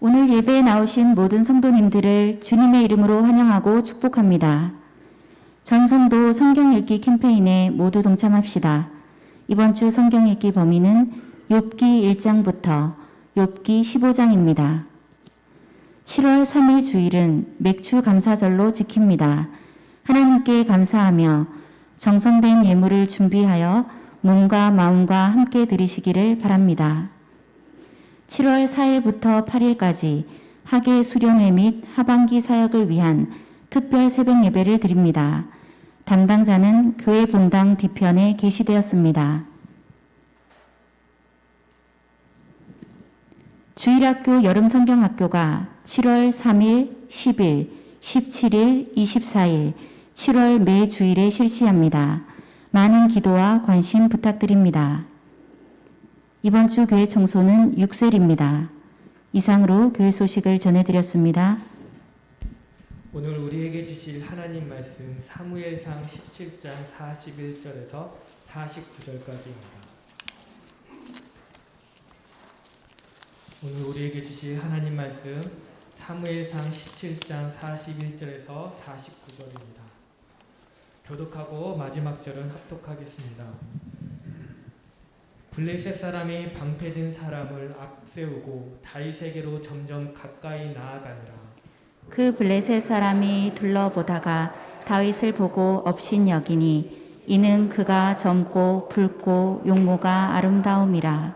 오늘 예배에 나오신 모든 성도님들을 주님의 이름으로 환영하고 축복합니다. 전성도 성경 읽기 캠페인에 모두 동참합시다. 이번 주 성경 읽기 범위는 욥기 1장부터 욥기 15장입니다. 7월 3일 주일은 맥주 감사절로 지킵니다. 하나님께 감사하며 정성된 예물을 준비하여 몸과 마음과 함께 드리시기를 바랍니다. 7월 4일부터 8일까지 학예 수련회 및 하반기 사역을 위한 특별 새벽 예배를 드립니다. 담당자는 교회 본당 뒤편에 게시되었습니다. 주일학교 여름성경학교가 7월 3일, 10일, 17일, 24일, 7월 매 주일에 실시합니다. 많은 기도와 관심 부탁드립니다. 이번 주 교회 청소는 6셀입니다. 이상으로 교회 소식을 전해드렸습니다. 오늘 우리에게 주실 하나님 말씀 사무엘상 17장 41절에서 49절까지입니다. 오늘 우리에게 주실 하나님 말씀 사무엘상 17장 41절에서 49절입니다. 교독하고 마지막 절은 합독하겠습니다. 블레셋 사람이 방패든 사람을 앞세우고 다윗에게로 점점 가까이 나아가니라. 그 블레셋 사람이 둘러보다가 다윗을 보고 업신여기니 이는 그가 젊고 붉고 용모가 아름다움이라.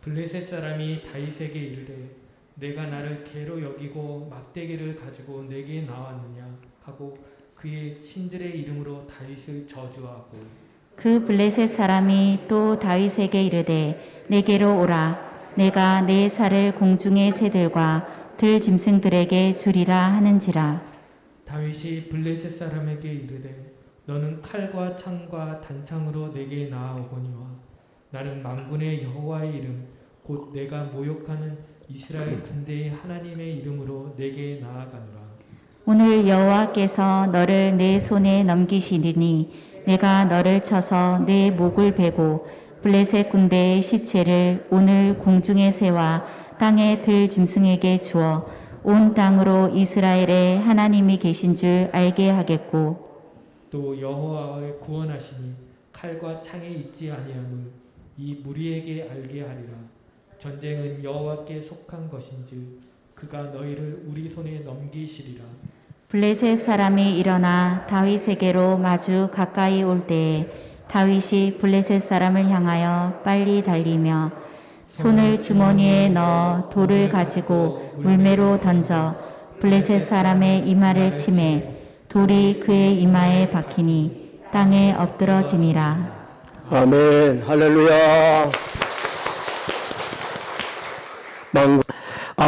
블레셋 사람이 다윗에게 이르되 내가 나를 개로 여기고 막대기를 가지고 내게 나왔느냐 하고 그의 신들의 이름으로 다윗을 저주하고. 그 블레셋 사람이 또 다윗에게 이르되 내게로 오라. 내가 내 살을 공중의 새들과 들 짐승들에게 주리라 하는지라. 다윗이 블레셋 사람에게 이르되 너는 칼과 창과 단창으로 내게 나아오거니와 나는 만군의 여호와의 이름 곧 내가 모욕하는 이스라엘 군대의 하나님의 이름으로 내게 나아가노라. 오늘 여호와께서 너를 내 손에 넘기시리니 내가 너를 쳐서 내 목을 베고 블레셋 군대의 시체를 오늘 공중의 새와 땅의 들 짐승에게 주어 온 땅으로 이스라엘의 하나님이 계신 줄 알게 하겠고 또 여호와의 구원하시니 칼과 창에 있지 아니함을 이 무리에게 알게 하리라. 전쟁은 여호와께 속한 것인즉 그가 너희를 우리 손에 넘기시리라. 블레셋 사람이 일어나 다윗에게로 마주 가까이 올 때에 다윗이 블레셋 사람을 향하여 빨리 달리며 손을 주머니에 넣어 돌을 가지고 물매로 던져 블레셋 사람의 이마를 치매 돌이 그의 이마에 박히니 땅에 엎드러지니라. 아멘. 할렐루야.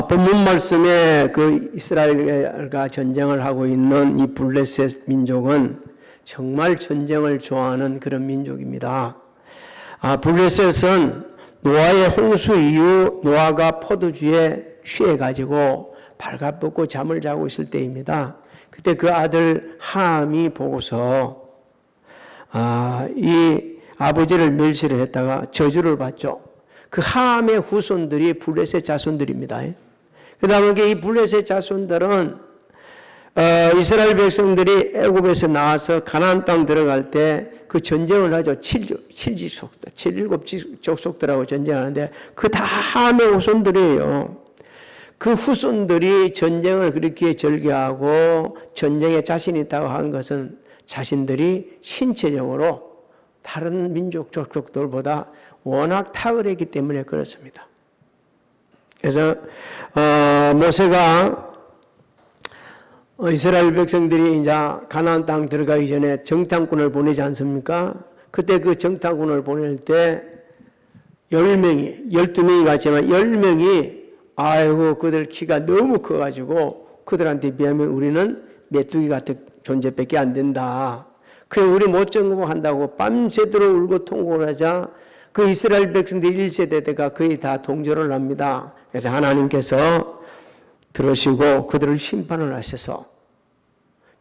본문 말씀에 그 이스라엘과 전쟁을 하고 있는 이 블레셋 민족은 정말 전쟁을 좋아하는 그런 민족입니다. 블레셋은 노아의 홍수 이후 노아가 포도주에 취해가지고 발가벗고 잠을 자고 있을 때입니다. 그때 그 아들 함이 보고서 이 아버지를 멸시를 했다가 저주를 받죠. 그 함의 후손들이 블레셋 자손들입니다. 그 다음에 이 블레셋 자손들은 이스라엘 백성들이 애굽에서 나와서 가나안 땅 들어갈 때 그 전쟁을 하죠. 7집 족속들하고 전쟁하는데 그 다 함의 후손들이에요. 그 후손들이 전쟁을 그렇게 절개하고 전쟁에 자신 있다고 한 것은 자신들이 신체적으로 다른 민족 족속들보다 워낙 탁월했기 때문에 그렇습니다. 그래서 모세가 이스라엘 백성들이 이제 가나안 땅 들어가기 전에 정탐꾼을 보내지 않습니까? 그때 그 정탐꾼을 보낼 때 10명이, 12명이 갔지만 10명이 아이고 그들 키가 너무 커가지고 그들한테 비하면 우리는 메뚜기 같은 존재밖에 안 된다. 그래 우리 못 정복한다고 밤새도록 울고 통곡을 하자 그 이스라엘 백성들 1세대가 거의 다 동조를 합니다. 그래서 하나님께서 들으시고 그들을 심판을 하셔서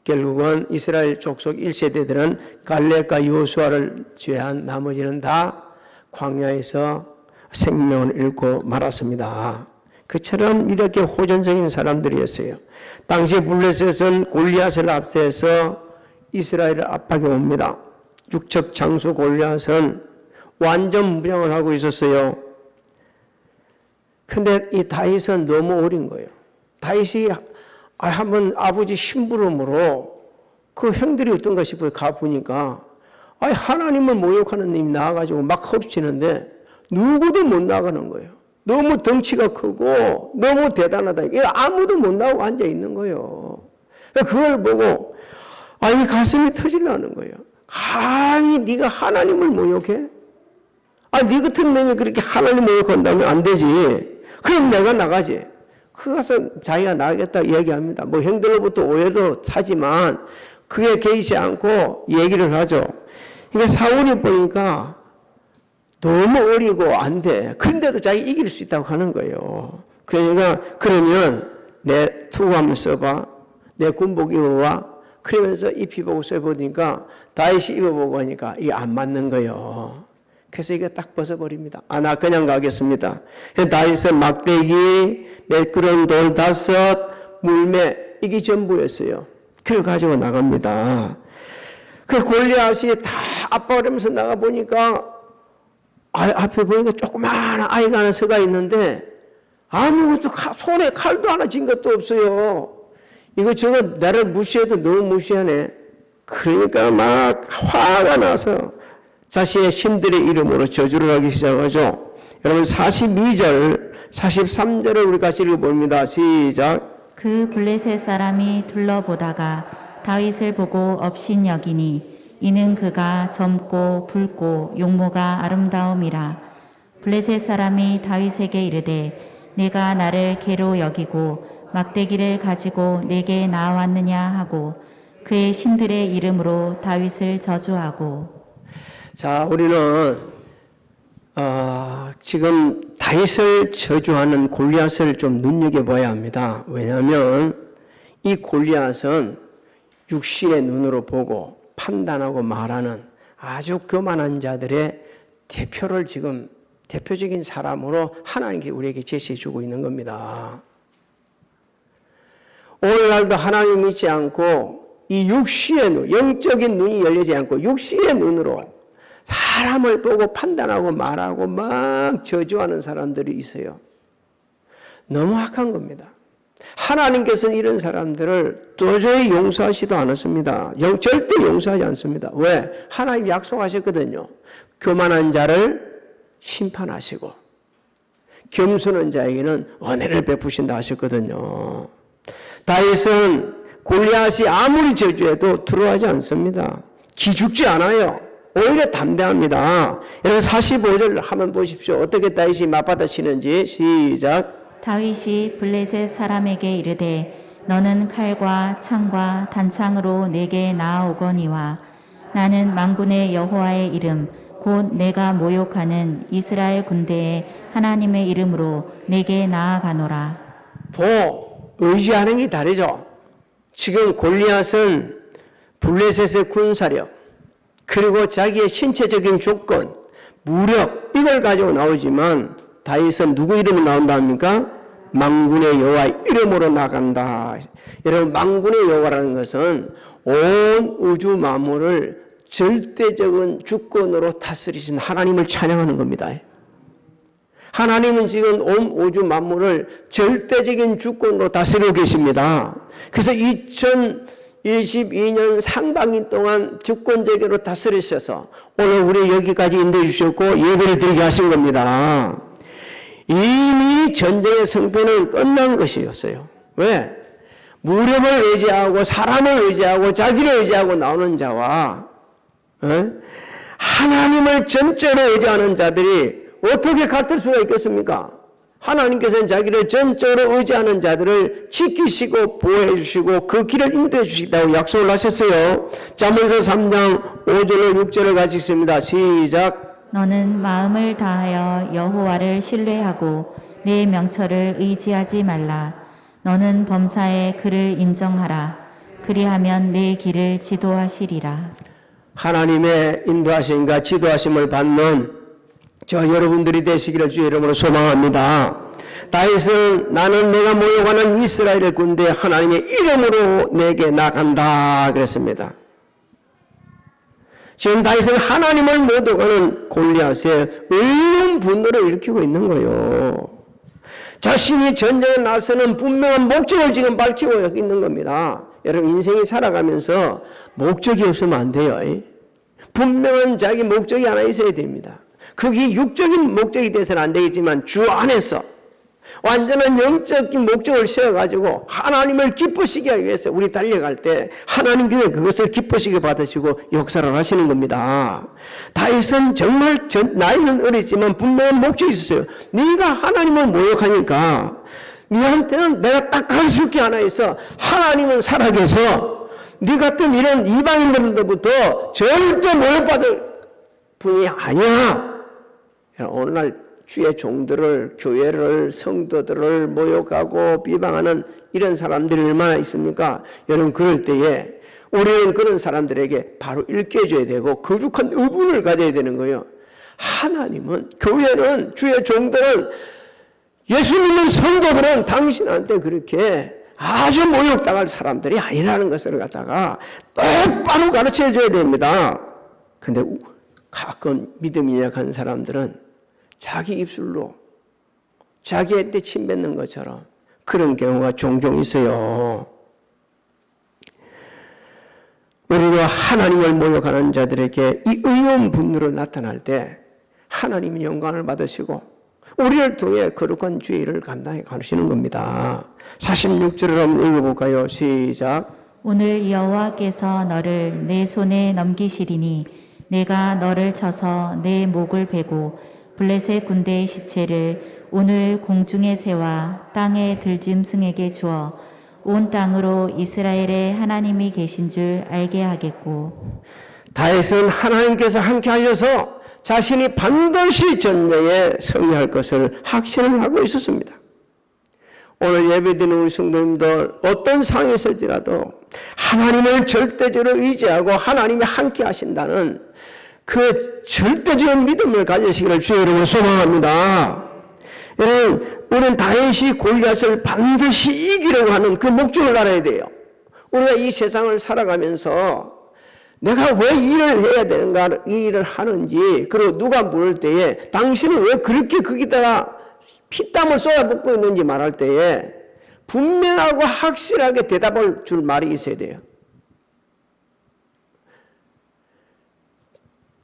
결국은 이스라엘 족속 1세대들은 갈렙과 여호수아를 제외한 나머지는 다 광야에서 생명을 잃고 말았습니다. 그처럼 이렇게 호전적인 사람들이었어요. 당시 블레셋은 골리앗을 앞세워서 이스라엘을 압박해 옵니다. 육척 장수 골리앗은 완전 무장을 하고 있었어요. 근데 이 다윗은 너무 어린 거예요. 다윗이 한번 아버지 심부름으로 그 형들이 어떤가 싶어요. 가보니까 하나님을 모욕하는 님이 나와가지고 막 흡치는데 누구도 못 나가는 거예요. 너무 덩치가 크고 너무 대단하다. 아무도 못 나오고 앉아 있는 거예요. 그걸 보고 이 가슴이 터지려는 거예요. 감히 네가 하나님을 모욕해? 네 같은 놈이 그렇게 하나님 모욕한다면 안 되지. 그럼 내가 나가지. 그 가서 자기가 나가겠다 얘기합니다. 뭐 형들로부터 오해도 사지만 그게 개의치 않고 얘기를 하죠. 그러니까 사울이 보니까 너무 어리고 안 돼. 그런데도 자기 이길 수 있다고 하는 거예요. 그러니까 그러면 내 투구 한번 써봐. 내 군복 입어봐. 그러면서 입히보고 써보니까 다윗이 입어보고 하니까 이게 안 맞는 거예요. 그래서 이게 딱 벗어버립니다. 나 그냥 가겠습니다. 다윗은 막대기, 매끄러운 돌 5, 물매 이게 전부였어요. 그걸 가지고 나갑니다. 그 골리앗이 다 압박하면서 나가보니까 앞에 보니까 조그마한 아이가 하나 서가 있는데 아무것도 손에 칼도 하나 쥔 것도 없어요. 이거 저거 나를 무시해도 너무 무시하네. 그러니까 막 화가 나서 자신의 신들의 이름으로 저주를 하기 시작하죠. 여러분 42절, 43절을 우리 같이 읽어봅니다. 시작. 그 블레셋 사람이 둘러보다가 다윗을 보고 업신여기니 이는 그가 젊고 붉고 용모가 아름다움이라. 블레셋 사람이 다윗에게 이르되 내가 나를 개로 여기고 막대기를 가지고 내게 나왔느냐 하고 그의 신들의 이름으로 다윗을 저주하고. 자, 우리는 지금 다윗을 저주하는 골리앗을 좀 눈여겨봐야 합니다. 왜냐하면 이 골리앗은 육신의 눈으로 보고 판단하고 말하는 아주 교만한 자들의 대표를 지금 대표적인 사람으로 하나님께 우리에게 제시해 주고 있는 겁니다. 오늘날도 하나님 믿지 않고 이 육신의 눈, 영적인 눈이 열리지 않고 육신의 눈으로 사람을 보고 판단하고 말하고 막 저주하는 사람들이 있어요. 너무 악한 겁니다. 하나님께서는 이런 사람들을 도저히 용서하지도 않았습니다. 절대 용서하지 않습니다. 왜? 하나님 약속하셨거든요. 교만한 자를 심판하시고 겸손한 자에게는 은혜를 베푸신다 하셨거든요. 다윗은 골리앗이 아무리 저주해도 두려워하지 않습니다. 기죽지 않아요. 오히려 담대합니다. 여러분 45절 한번 보십시오. 어떻게 다윗이 맞받아치는지. 시작. 다윗이 블레셋 사람에게 이르되 너는 칼과 창과 단창으로 내게 나아오거니와 나는 만군의 여호와의 이름 곧 내가 모욕하는 이스라엘 군대의 하나님의 이름으로 내게 나아가노라. 의지하는 게 다르죠. 지금 골리앗은 블레셋의 군사력 그리고 자기의 신체적인 조건, 무력 이걸 가지고 나오지만 다윗은 누구 이름이 나온다 합니까? 만군의 여호와의 이름으로 나간다. 여러분 만군의 여호와라는 것은 온 우주 만물을 절대적인 주권으로 다스리신 하나님을 찬양하는 겁니다. 하나님은 지금 온 우주 만물을 절대적인 주권으로 다스리고 계십니다. 그래서 2022년 상반기 동안 주권적으로 다스리셔서 오늘 우리 여기까지 인도해 주셨고 예배를 드리게 하신 겁니다. 이미 전쟁의 승부는 끝난 것이었어요. 왜? 무력을 의지하고 사람을 의지하고 자기를 의지하고 나오는 자와 하나님을 전적으로 의지하는 자들이 어떻게 같을 수가 있겠습니까? 하나님께서는 자기를 전적으로 의지하는 자들을 지키시고 보호해 주시고 그 길을 인도해 주시겠다고 약속을 하셨어요. 잠언서 3장 5절로 6절을 같이 있습니다. 시작. 너는 마음을 다하여 여호와를 신뢰하고 내 명철을 의지하지 말라. 너는 범사에 그를 인정하라. 그리하면 내 길을 지도하시리라. 하나님의 인도하심과 지도하심을 받는 저 여러분들이 되시기를 주의 이름으로 소망합니다. 다윗은 나는 내가 모욕하는 이스라엘 군대 하나님의 이름으로 내게 나간다 그랬습니다. 지금 다윗은 하나님을 모독하는 골리앗의 의로운 분노를 일으키고 있는 거예요. 자신이 전쟁에 나서는 분명한 목적을 지금 밝히고 있는 겁니다. 여러분 인생이 살아가면서 목적이 없으면 안 돼요. 분명한 자기 목적이 하나 있어야 됩니다. 그게 육적인 목적이 돼서는 안 되겠지만 주 안에서 완전한 영적인 목적을 세워가지고 하나님을 기쁘시게 하기 위해서 우리 달려갈 때 하나님께서 그것을 기쁘시게 받으시고 역사를 하시는 겁니다. 다윗은 정말 나이는 어리지만 분명한 목적이 있었어요. 네가 하나님을 모욕하니까 네한테는 내가 딱 가르칠 게 하나 있어. 하나님은 살아계서 네 같은 이런 이방인들로부터 절대 모욕받을 분이 아니야. 오늘날 주의 종들을, 교회를, 성도들을 모욕하고 비방하는 이런 사람들이 얼마나 있습니까? 여러분 그럴 때에 우리는 그런 사람들에게 바로 일깨줘야 되고 거룩한 의분을 가져야 되는 거예요. 하나님은, 교회는, 주의 종들은, 예수 믿는 성도들은 당신한테 그렇게 아주 모욕당할 사람들이 아니라는 것을 갖다가 똑바로 가르쳐줘야 됩니다. 근데 가끔 믿음이 약한 사람들은 자기 입술로 자기한테 침 뱉는 것처럼 그런 경우가 종종 있어요. 우리도 하나님을 모욕하는 자들에게 이 의로운 분노를 나타날 때 하나님이 영광을 받으시고 우리를 통해 거룩한 죄를 감당해 가시는 겁니다. 46절을 한번 읽어볼까요? 시작. 오늘 여호와께서 너를 내 손에 넘기시리니 내가 너를 쳐서 내 목을 베고 블레셋 군대의 시체를 오늘 공중의 새와 땅의 들짐승에게 주어 온 땅으로 이스라엘의 하나님이 계신 줄 알게 하겠고. 다윗은 하나님께서 함께 하셔서 자신이 반드시 전쟁에 승리할 것을 확신을 하고 있었습니다. 오늘 예배드리는 우리 성도님들 어떤 상황이 있을지라도 하나님을 절대적으로 의지하고 하나님이 함께 하신다는 그 절대적인 믿음을 가지시기를 주의 이름으로 소망합니다. 여러분, 우리는 다윗이 골리앗을 반드시 이기려고 하는 그 목적을 알아야 돼요. 우리가 이 세상을 살아가면서 내가 왜 일을 해야 되는가, 이 일을 하는지, 그리고 누가 물을 때에 당신은 왜 그렇게 거기다가 피땀을 쏟아붓고 있는지 말할 때에 분명하고 확실하게 대답을 줄 말이 있어야 돼요.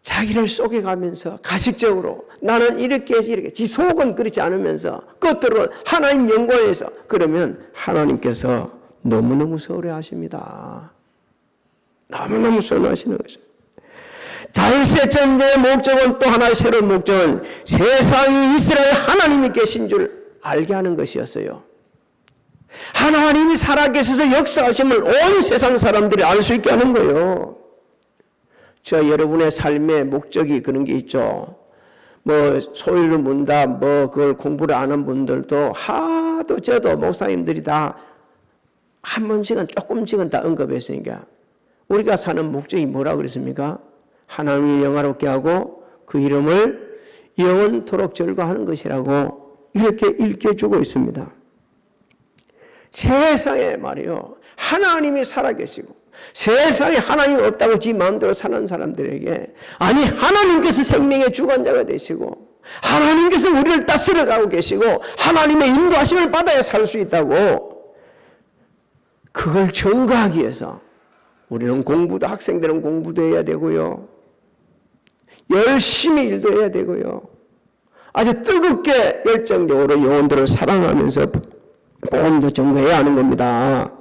자기를 속여가면서 가식적으로 나는 이렇게 해서 이렇게 지 속은 그렇지 않으면서 겉으로 하나님 영광에서 그러면 하나님께서 너무너무 서운해하십니다. 너무너무 서운하시는 것이죠. 다윗의 전쟁의 목적은 또 하나의 새로운 목적은 세상이 이스라엘 하나님이 계신 줄 알게 하는 것이었어요. 하나님이 살아계셔서 역사하심을 온 세상 사람들이 알 수 있게 하는 거예요. 저 여러분의 삶의 목적이 그런 게 있죠. 뭐 소위를 문다, 뭐 그걸 공부를 안 한 분들도 하도 저도 목사님들이 다 한 번씩은 조금씩은 다 언급했으니까 우리가 사는 목적이 뭐라고 그랬습니까? 하나님이 영화롭게 하고 그 이름을 영원토록 절거하는 것이라고 이렇게 일깨주고 있습니다. 세상에 말이요, 하나님이 살아계시고 세상에 하나님 없다고 지 마음대로 사는 사람들에게 아니 하나님께서 생명의 주관자가 되시고 하나님께서 우리를 다스려가고 계시고 하나님의 인도하심을 받아야 살 수 있다고 그걸 증거하기 위해서 우리는 공부도 학생들은 공부도 해야 되고요. 열심히 일도 해야 되고요. 아주 뜨겁게 열정적으로 영혼들을 사랑하면서 복음도 전거해야 하는 겁니다.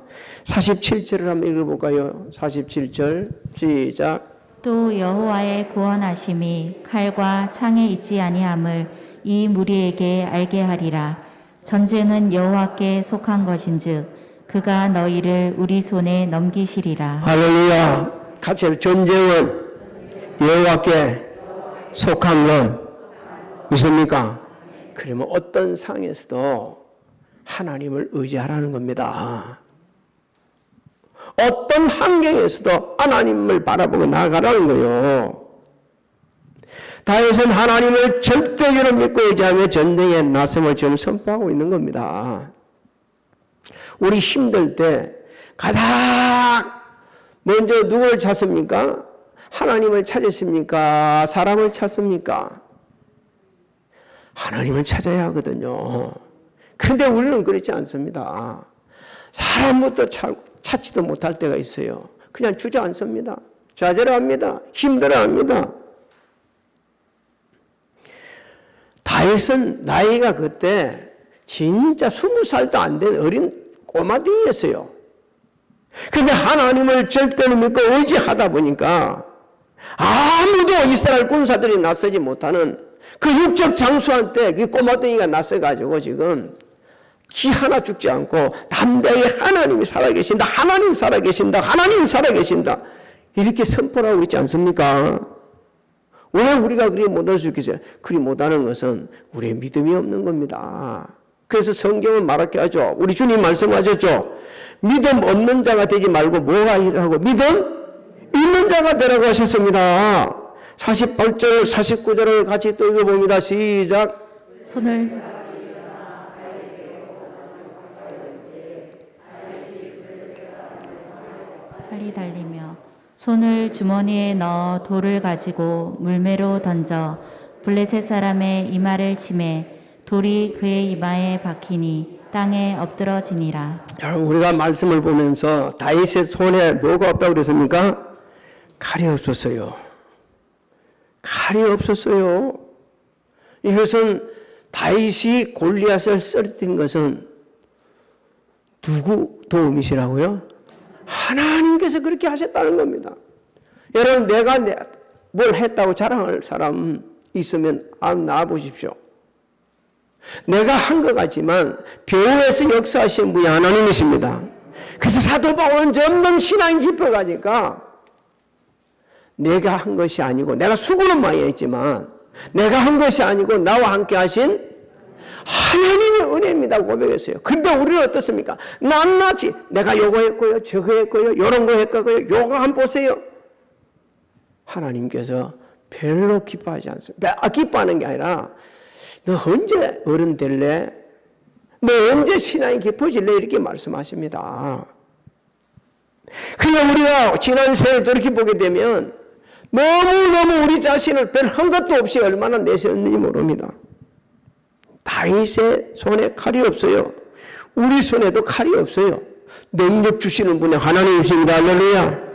47절을 한번 읽어볼까요? 47절 시작. 또 여호와의 구원하심이 칼과 창에 있지 아니함을 이 무리에게 알게 하리라. 전쟁은 여호와께 속한 것인즉 그가 너희를 우리 손에 넘기시리라. 할렐루야. 같이 전쟁은 여호와께 속한 것 있습니까? 그러면 어떤 상황에서도 하나님을 의지하라는 겁니다. 어떤 환경에서도 하나님을 바라보고 나아가라는 거예요. 다윗은 하나님을 절대적으로 믿고 의지하며 전쟁에 나섬을 지금 선포하고 있는 겁니다. 우리 힘들 때 가장 먼저 누구를 찾습니까? 하나님을 찾으십니까? 사람을 찾습니까? 하나님을 찾아야 하거든요. 그런데 우리는 그렇지 않습니다. 사람부터 찾지도 못할 때가 있어요. 그냥 주저앉습니다. 좌절합니다. 힘들어합니다. 다윗은 나이가 그때 진짜 20살도 안 된 어린 꼬마들이었어요. 그런데 하나님을 절대로 믿고 의지하다 보니까 아무도 이스라엘 군사들이 나서지 못하는 그 육적 장수한테 그 꼬마덩이가 나서가지고 지금 기 하나 죽지 않고 담대히 하나님이 살아계신다, 하나님 살아계신다, 하나님 살아계신다 이렇게 선포를 하고 있지 않습니까? 왜 우리가 그리 못할 수 있겠어요? 그리 못하는 것은 우리의 믿음이 없는 겁니다. 그래서 성경은 말하게 하죠. 우리 주님 말씀하셨죠. 믿음 없는 자가 되지 말고 뭐가 하고 믿음 있는 자가 되라고 하셨습니다. 48절, 49절을 같이 또 읽어봅니다. 시작. 손을 빨리 달리며 손을 주머니에 넣어 돌을 가지고 물매로 던져 블레셋 사람의 이마를 치매 돌이 그의 이마에 박히니 땅에 엎드러지니라. 여러분 우리가 말씀을 보면서 다윗의 손에 뭐가 없다고 그랬습니까? 칼이 없었어요. 칼이 없었어요. 이것은 다윗이 골리앗을 쓰러뜨린 것은 누구 도움이시라고요? 하나님께서 그렇게 하셨다는 겁니다. 여러분 내가 뭘 했다고 자랑할 사람 있으면 나와보십시오. 내가 한 것 같지만 배후에서 역사하신 분이 하나님이십니다. 그래서 사도 바울은 점점 신앙이 깊어가니까 내가 한 것이 아니고 내가 수고는 많이 했지만 내가 한 것이 아니고 나와 함께 하신 하나님의 은혜입니다 고백했어요. 그런데 우리는 어떻습니까? 낱낱이 내가 요거 했고요, 저거 했고요, 요런 거 했고요, 요거 한번 보세요. 하나님께서 별로 기뻐하지 않습니다. 기뻐하는 게 아니라 너 언제 어른 될래? 너 언제 신앙이 깊어질래? 이렇게 말씀하십니다. 그냥 우리가 지난 세월 돌이켜보게 되면 너무너무 우리 자신을 별 한 것도 없이 얼마나 내세웠는지 모릅니다. 다윗의 손에 칼이 없어요. 우리 손에도 칼이 없어요. 능력 주시는 분이 하나님이십니다. 할렐루야.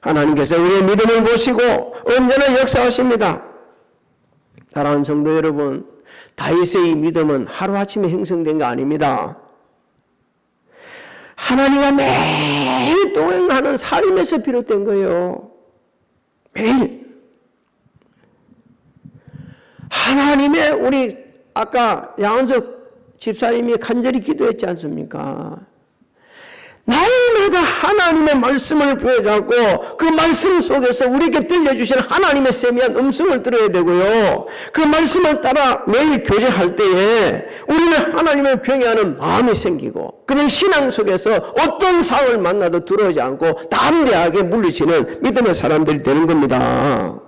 하나님께서 우리의 믿음을 보시고 언제나 역사하십니다. 사랑하는 성도 여러분, 다윗의 이 믿음은 하루아침에 형성된 게 아닙니다. 하나님과 매일 동행하는 삶에서 비롯된 거예요. 매일. 하나님의 우리 아까 양원석 집사님이 간절히 기도했지 않습니까? 날마다 하나님의 말씀을 부여잡고 그 말씀 속에서 우리에게 들려주시는 하나님의 세미한 음성을 들어야 되고요. 그 말씀을 따라 매일 교제할 때에 우리는 하나님을 경외하는 마음이 생기고 그런 신앙 속에서 어떤 상을 만나도 두려워하지 않고 담대하게 물리치는 믿음의 사람들이 되는 겁니다.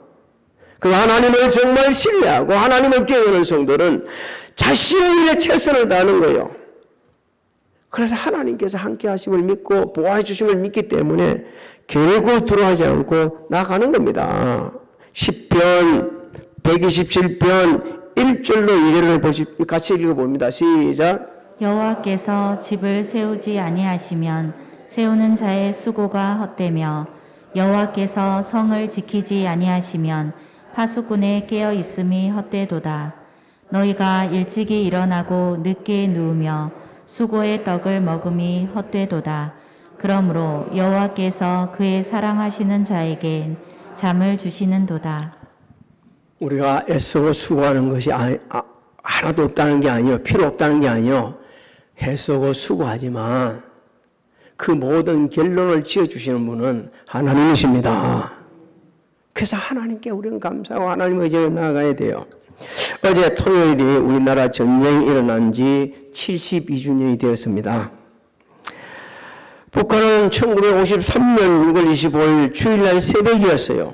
그 하나님을 정말 신뢰하고 하나님을 경외하는 성도는 자신의 일에 최선을 다하는 거예요. 그래서 하나님께서 함께 하심을 믿고 보호해 주심을 믿기 때문에 결국 두려워하지 않고 나가는 겁니다. 10편 127편 1절로 2절을 같이 읽어봅니다. 시작. 여호와께서 집을 세우지 아니하시면 세우는 자의 수고가 헛되며 여호와께서 성을 지키지 아니하시면 파수꾼의 깨어 있음이 헛되도다. 너희가 일찍이 일어나고 늦게 누우며 수고의 떡을 먹음이 헛되도다. 그러므로 여호와께서 그의 사랑하시는 자에게 잠을 주시는도다. 우리가 애쓰고 수고하는 것이 하나도 없다는 게 아니요, 필요 없다는 게 아니요. 애쓰고 수고하지만 그 모든 결론을 지어주시는 분은 하나님이십니다. 그래서 하나님께 우리는 감사하고 하나님의 의지에 나아가야 돼요. 어제 토요일이 우리나라 전쟁이 일어난 지 72주년이 되었습니다. 북한은 1953년 6월 25일 주일날 새벽이었어요.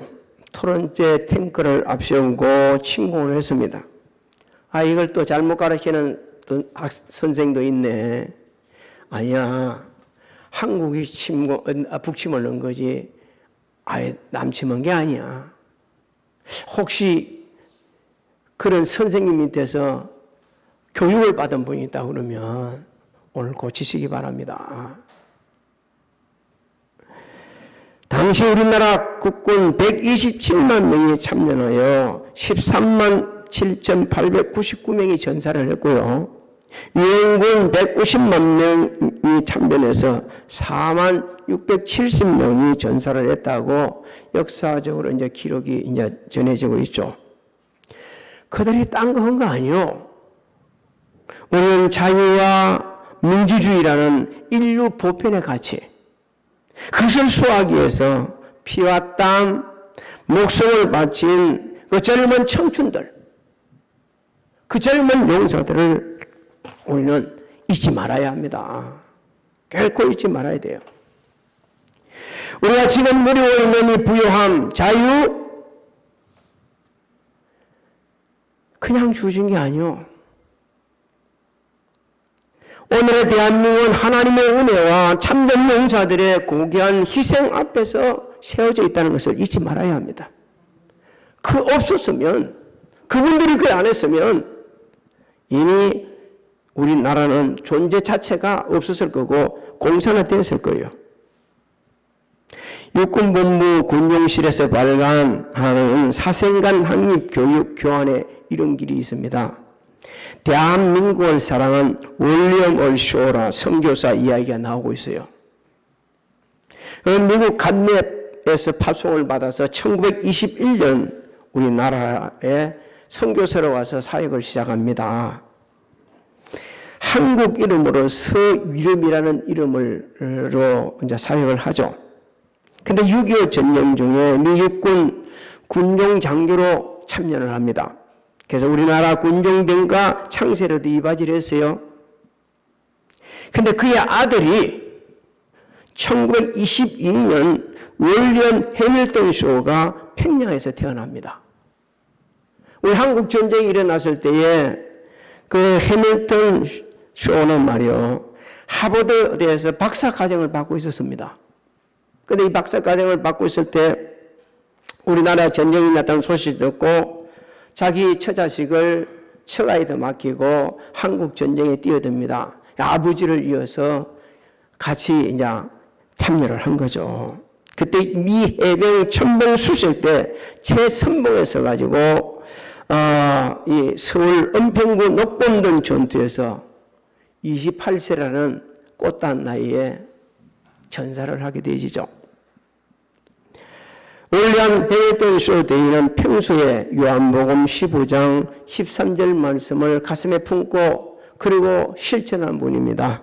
토론제 탱크를 앞세우고 침공을 했습니다. 이걸 또 잘못 가르치는 또 선생도 있네. 아니야. 한국이 북침을 넣은 거지. 아예 남침한 게 아니야. 혹시 그런 선생님 밑에서 교육을 받은 분이 있다 그러면 오늘 고치시기 바랍니다. 당시 우리나라 국군 127만 명이 참전하여 13만 7,899명이 전사를 했고요. 유엔군 190만 명이 참전해서 4만 670명이 전사를 했다고 역사적으로 이제 기록이 이제 전해지고 있죠. 그들이 딴 거 한 거 아니요. 우리는 자유와 민주주의라는 인류 보편의 가치, 그것을 수호하기 위해서 피와 땀, 목숨을 바친 그 젊은 청춘들, 그 젊은 용사들을 우리는 잊지 말아야 합니다. 결코 잊지 말아야 돼요. 우리가 지금 누리고 있는 이 부요함, 자유, 그냥 주어진 게 아니요. 오늘의 대한민국은 하나님의 은혜와 참된 용사들의 고귀한 희생 앞에서 세워져 있다는 것을 잊지 말아야 합니다. 그 없었으면, 그분들이 그 안 했으면 이미 우리나라는 존재 자체가 없었을 거고 공산화되었을 거예요. 육군본부 군용실에서 발간하는 사생간 확립교육 교환에 이런 길이 있습니다. 대한민국을 사랑한 윌리엄 얼쇼라 선교사 이야기가 나오고 있어요. 미국 간랩에서 파송을 받아서 1921년 우리나라에 선교사로 와서 사역을 시작합니다. 한국 이름으로 서위름이라는 이름으로 이제 사역을 하죠. 근데 6.25 전쟁 중에 미국군 군용 장교로 참여를 합니다. 그래서 우리나라 군종병과 창세로도 이바지를 했어요. 근데 그의 아들이 1922년 윌리엄 해밀턴 쇼가 평양에서 태어납니다. 우리 한국 전쟁이 일어났을 때에 그 해밀턴 쇼는 말이요, 하버드대에서 박사과정을 받고 있었습니다. 근데 이 박사과정을 받고 있을 때 우리나라 전쟁이 났다는 소식을 듣고 자기 처자식을 처가에다 맡기고 한국 전쟁에 뛰어듭니다. 아버지를 이어서 같이 이제 참여를 한 거죠. 그때 미 해병 천봉 수색 때 최선봉에 서가지고 이 서울 은평구 녹범동 전투에서 28세라는 꽃단 나이에 전사를 하게 되지죠. 윌리엄 해밀턴 쇼 대인은 평소에 요한복음 15장 13절 말씀을 가슴에 품고 그리고 실천한 분입니다.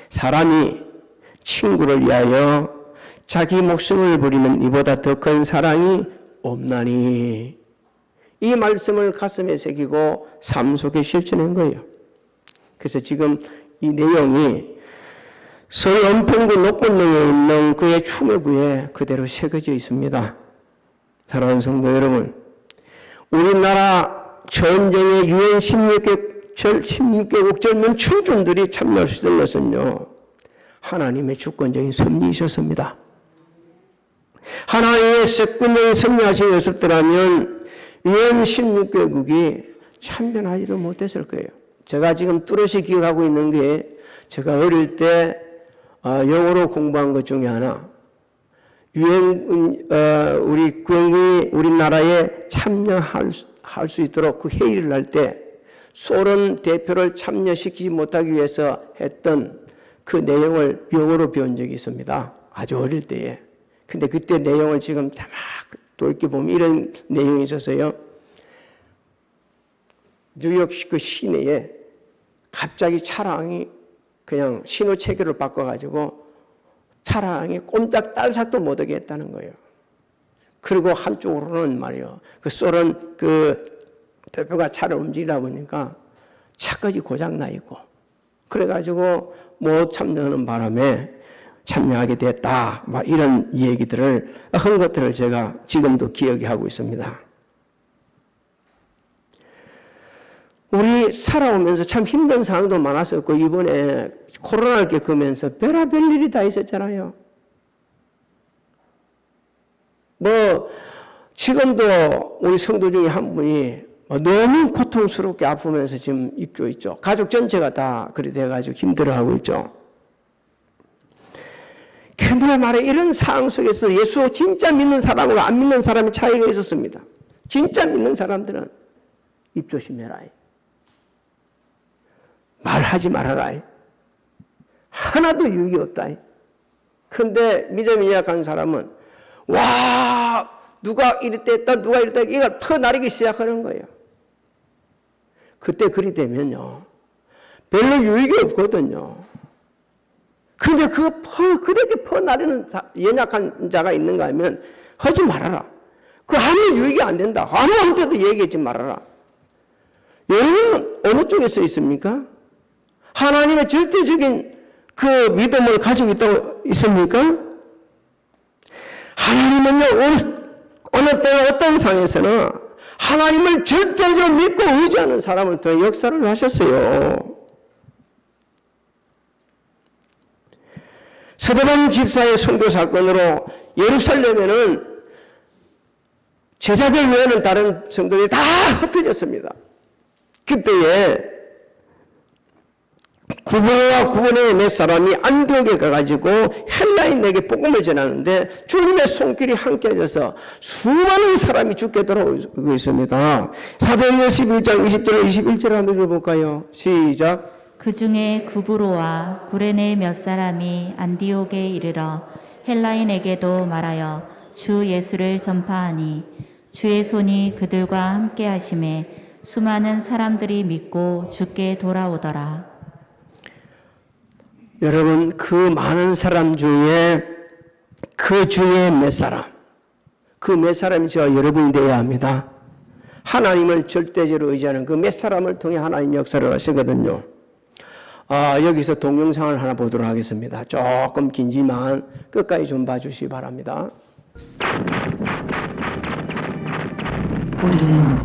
사람이 친구를 위하여 자기 목숨을 버리는 이보다 더 큰 사랑이 없나니, 이 말씀을 가슴에 새기고 삶 속에 실천한 거예요. 그래서 지금 이 내용이 서울 은평구 녹본동에 있는 그의 추모부에 그대로 새겨져 있습니다. 사랑하는 성도 여러분, 우리나라 전쟁에 유엔 16개국 젊은 청춘들이 참여할 수 있는 것은요, 하나님의 주권적인 섭리이셨습니다. 하나님의 주권적인 섭리하신 것이었더라면 유엔 16개국이 참여하지도 못했을 거예요. 제가 지금 뚜렷이 기억하고 있는 게, 제가 어릴 때 영어로 공부한 것 중에 하나, 우리 구형군이 우리나라에 참여할 수 있도록 그 회의를 할 때 소련 대표를 참여시키지 못하기 위해서 했던 그 내용을 영어로 배운 적이 있습니다. 아주 어릴 때에. 근데 그때 내용을 지금 막 돌이켜보면 이런 내용이 있었어요. 뉴욕 그 시내에 갑자기 차량이 그냥 신호 체계를 바꿔가지고 차량이 꼼짝 딸싹도 못하게 했다는 거예요. 그리고 한쪽으로는 말이요, 그 소련 그 대표가 차를 움직이다 보니까 차까지 고장 나 있고, 그래가지고 못 참여하는 바람에 참여하게 됐다. 막 이런 얘기들을 한 것들을 제가 지금도 기억하고 있습니다. 우리 살아오면서 참 힘든 상황도 많았었고 이번에 코로나를 겪으면서 별의별 일이 다 있었잖아요. 뭐 지금도 우리 성도 중에 한 분이 너무 고통스럽게 아프면서 지금 입고 있죠. 가족 전체가 다 그래 돼가지고 힘들어하고 있죠. 그런데 말해 이런 상황 속에서 예수 진짜 믿는 사람과 안 믿는 사람의 차이가 있었습니다. 진짜 믿는 사람들은 입 조심해라. 말하지 말아라. 하나도 유익이 없다. 그런데 믿음이 약한 사람은 와 누가 이랬다 했다 누가 이랬다 했다 이걸 퍼나르기 시작하는 거예요. 그때 그리 되면요 별로 유익이 없거든요. 그런데 그렇게 퍼나르는 연약한 자가 있는가 하면 하지 말아라. 그 아무 유익이 안 된다. 아무한테도 얘기하지 말아라. 여러분은 어느 쪽에 서 있습니까? 하나님의 절대적인 그 믿음을 가지고 있다고 있습니까? 하나님은요 어느 때나 어떤 상황에서는 하나님을 절대적으로 믿고 의지하는 사람을 통해 역사를 하셨어요. 서대반 집사의 선교 사건으로 예루살렘에는 제자들 외에는 다른 성도들이 다 흩어졌습니다. 그때에 구번과 구번의 몇 사람이 안디옥에 가가지고 헬라인에게 복음을 전하는데 주님의 손길이 함께해져서 수많은 사람이 죽게 돌아오고 있습니다. 사도행전 11장 20절 21절 한번 읽어볼까요? 시작. 그 중에 구브로와 구레네 몇 사람이 안디옥에 이르러 헬라인에게도 말하여 주 예수를 전파하니 주의 손이 그들과 함께 하심에 수많은 사람들이 믿고 주께 돌아오더라. 여러분 그 많은 사람 중에 그 중에 몇 사람 그 몇 사람이 저와 여러분이 되어야 합니다. 하나님을 절대적으로 의지하는 그 몇 사람을 통해 하나님 역사를 하시거든요. 여기서 동영상을 하나 보도록 하겠습니다. 조금 긴지만 끝까지 좀 봐주시기 바랍니다. 우리는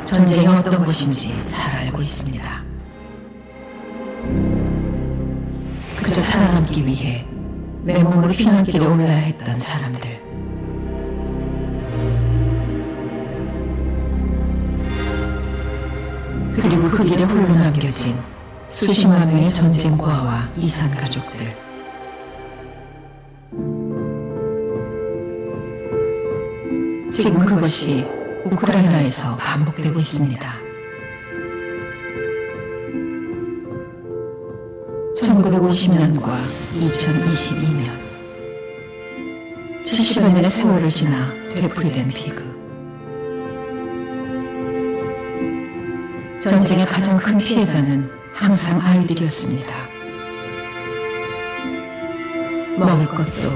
전쟁이 어떤 것인지 잘 알고 있습니다. 그저 살아남기 위해 맨몸으로 피난길에 올라야 했던 사람들. 그리고 그 길에 홀로 남겨진 수십만 명의 전쟁 고아와 이산 가족들. 지금 그것이 우크라이나에서 반복되고 있습니다. 1950년과 2022년 70여 년의 세월을 지나 되풀이된 비극. 전쟁의 가장 큰 피해자는 항상 아이들이었습니다. 먹을 것도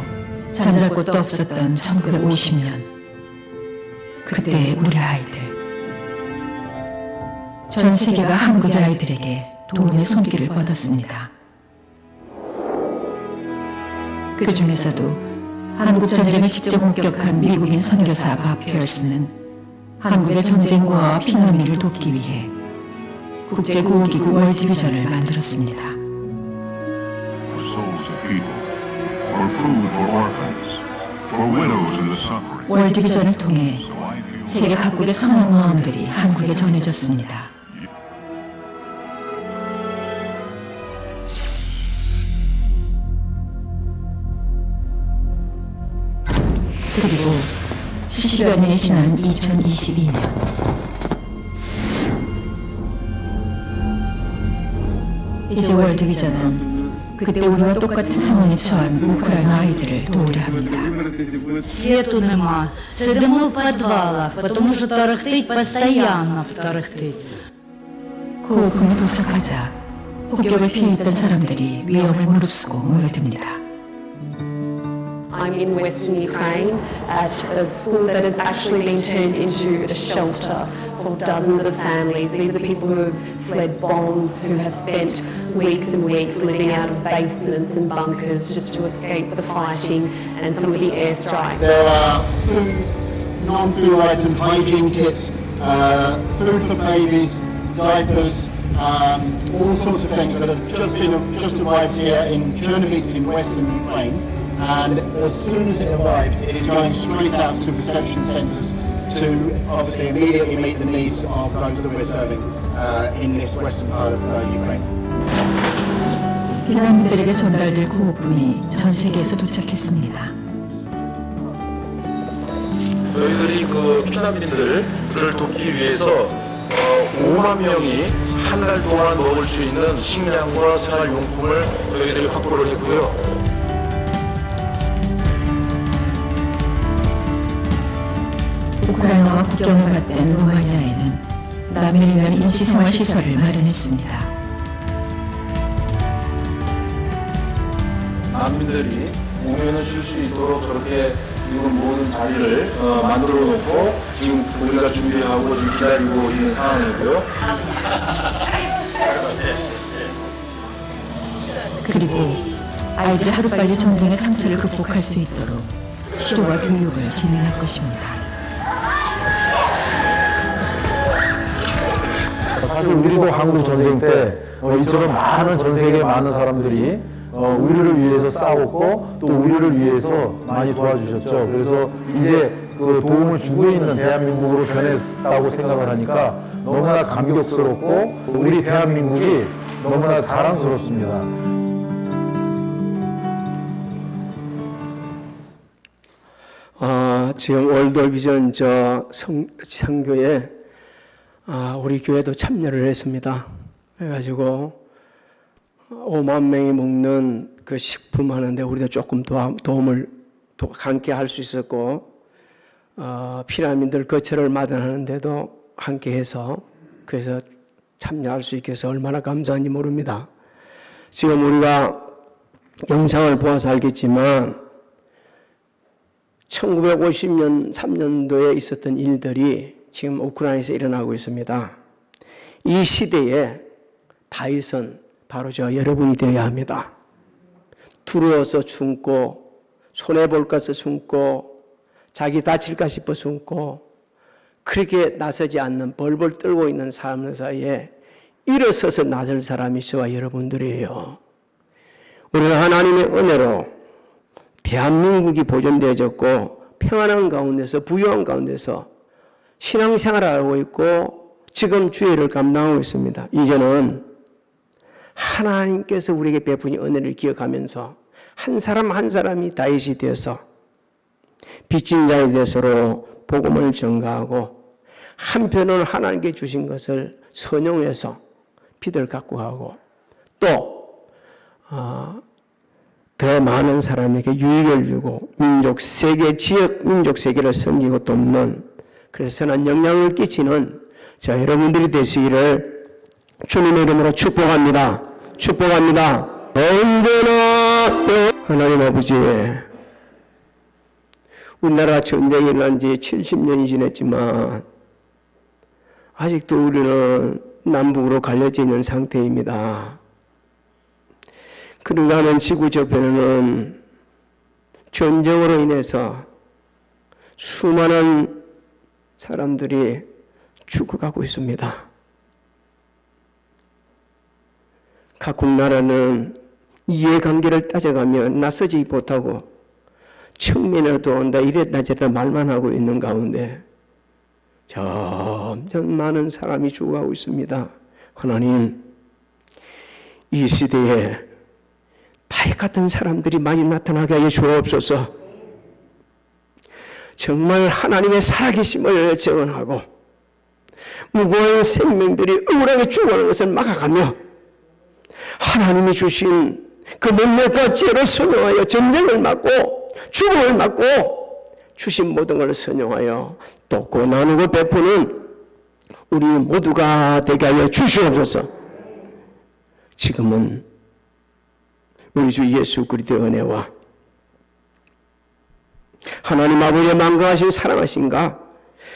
잠잘 곳도 없었던 1950년 그때의 우리 아이들. 전 세계가 한국의 아이들에게 도움의 손길을 뻗었습니다. 그 중에서도 한국 전쟁을 직접 목격한 미국인 선교사 밥 피어스는 한국의 전쟁고아와 피난민을 돕기 위해 국제구호기구 월드비전을 만들었습니다. 월드비전을 통해 세계 각국의 선한 마음들이 한국에 전해졌습니다. 그리고 70여 년이 지난 2022년 이제 월드비전은 그때 우리와 똑같은 상황에 처한 우크라이나 아이들을 도우려 합니다. Свету нема. Сидимо в підвалах, тому що торохтить постійно торохтить. 구호품이 도착하자 폭격을 피해있던 사람들이 위험을 무릅쓰고 모여듭니다. I'm in Western Ukraine at a school that has actually been turned into a shelter for dozens of families. These are people who have fled bombs, who have spent weeks and weeks living out of basements and bunkers just to escape the fighting and some of the airstrikes. There are food, non-food items, hygiene kits, food for babies, diapers, all sorts of things that have just arrived here in Chernovitz in western Ukraine. And as soon as it arrives, it is going straight out to reception centres to obviously immediately meet the needs of those that we're serving in this western part of Ukraine. 피난민들에게 전달될 구호품이 전 세계에서 도착했습니다. 저희들이 그 피난민들을 돕기 위해서 5만 명이 한 달 동안 먹을 수 있는 식량과 생활용품을 저희들이 확보를 했고요. 우크라이나와 국경을 맞댄 루마니아에는 난민을 위한 임시생활시설을 마련했습니다. 난민들이 오면은 쉴 수 있도록 저렇게 지금 모든 자리를 만들어 놓고 지금 우리가 준비하고 지금 기다리고 있는 상황이고요. 그리고 아이들이 하루빨리 전쟁의 상처를 극복할 수 있도록 치료와 교육을 진행할 것입니다. 사실 우리도 한국 전쟁 때 이처럼 많은 전 세계 많은 사람들이 우리를 위해서 싸웠고 또 우리를 위해서 많이 도와주셨죠. 그래서 이제 그 도움을 주고 있는 대한민국으로 변했다고 생각을 하니까 너무나 감격스럽고 우리 대한민국이 너무나 자랑스럽습니다. 지금 월드비전 선교에 우리 교회도 참여를 했습니다. 그래가지고 5만 명이 먹는 그 식품 하는데 우리도 조금 도움을 함께 할 수 있었고, 피난민들 거처를 마련하는데도 함께 해서 그래서 참여할 수 있게 해서 얼마나 감사한지 모릅니다. 지금 우리가 영상을 보아서 알겠지만 1950년 3년도에 있었던 일들이 지금 우크라이나에서 일어나고 있습니다. 이 시대에 다윗은 바로 여러분이 되어야 합니다. 두려워서 숨고 손해볼 것을 숨고 자기 다칠까 싶어 숨고 그렇게 나서지 않는 벌벌 떨고 있는 사람들 사이에 일어서서 나설 사람이 저와 여러분들이에요. 우리는 하나님의 은혜로 대한민국이 보존되어졌고 평안한 가운데서 부유한 가운데서 신앙생활을 하고 있고 지금 주의를 감당하고 있습니다. 이제는 하나님께서 우리에게 베푸신 은혜를 기억하면서 한 사람 한 사람이 다윗이 되어서 빚진 자에 대해서로 복음을 전가하고 한편으로 하나님께 주신 것을 선용해서 빛을 갖고 가고 또 더 많은 사람에게 유익을 주고 민족 세계 지역 민족 세계를 섬기고 돕는 그래서 선한 영향을 끼치는 자 여러분들이 되시기를 주님의 이름으로 축복합니다. 축복합니다. 언제나 하나님 아버지 우리나라 전쟁이 일어난 지 70년이 지났지만 아직도 우리는 남북으로 갈려져 있는 상태입니다. 그런가 하면 지구 저편에는 전쟁으로 인해서 수많은 사람들이 죽어가고 있습니다. 각국 나라는 이해관계를 따져가며 나서지 못하고 청면에도 온다 이랬다 저랬다 말만 하고 있는 가운데 점점 많은 사람이 죽어가고 있습니다. 하나님 이 시대에 다윗 같은 사람들이 많이 나타나게 하여 주옵소서. 정말 하나님의 살아계심을 증언하고 무고한 생명들이 억울하게 죽어가는 것을 막아가며 하나님이 주신 그 능력과 지혜를 선용하여 전쟁을 막고 죽음을 막고 주신 모든 걸 선용하여 돕고 나누고 베푸는 우리 모두가 되게 하여 주시옵소서. 지금은 우리 주 예수 그리스도의 은혜와 하나님 아버지의 만강하신 사랑하신가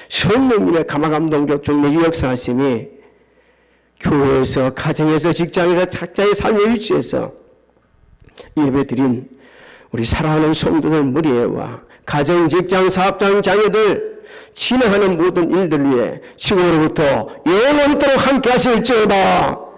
성령님의 감화감동적 중력의 역사하심이 교회에서, 가정에서, 직장에서, 각자의 삶의 위치에서 예배드린 우리 사랑하는 성도들 무리와 가정, 직장, 사업장, 자녀들 진행하는 모든 일들 위해 지금으로부터 영원토록 함께 하실지어다.